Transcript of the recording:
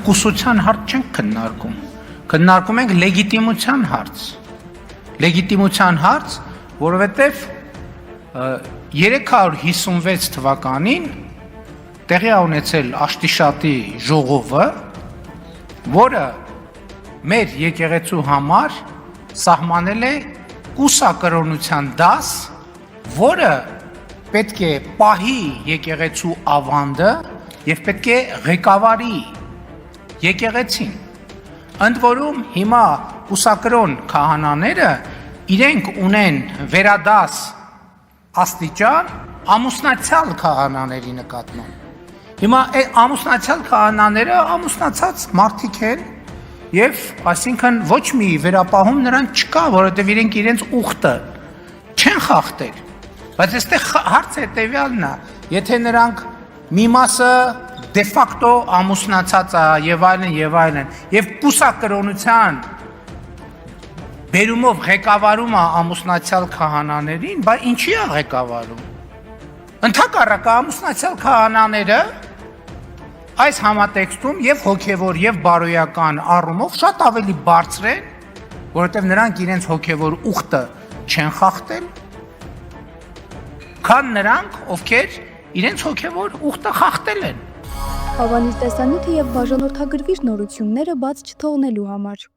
կուսության հարց չենք քննարկում, քննարկում ենք լեգիտիմության հարց, որովհետև 356 թվականին տեղի ա ունեցել Աշտիշատի ժողովը, որը մեր եկեղեցու համար սահմանել է կուսակրոնության դաս, որը պետք է պահի եկեղեցու ավանդը և պետք է ղեկավարի եկեղեցին։ Ընդ որում հիմա կուսակրոն քահանաները իրենք ունեն վերադաս աստիճան ամուսնացյալ քահանաների նկատմամբ։ Հիմա ամուսնացյալ քահանաները ամուսնացած մարդիկ են և այսինքն ոչ մի վերապահում նրանց չկա, որովհետև իրենք իրենց ուխտը չեն խախտել։ Բայց այստեղ հարցը հետևյալն է, եթե նրանք մի մասը դե ֆակտո ամուսնացած է և այլն, և կուսակրոնության բերումով ղեկավարում է ամուսնացյալ քահանաներին, բա ինչի է ղեկավարում։ Ընդհակառակը ամուսնացյալ քահանաները այս համատեքստում և հոգևոր և բարոյական առումով շատ ավելի բարձր են, որովհետև նրանք իրենց հոգևոր ուխտը չեն խախտել, քան նրանք, ովքեր իրենց հոգևոր ուխտը խախտել են։ Հավանիր տեսանյութը և բաժանորդագրվիր նորությունները բաց չթողնելու համար։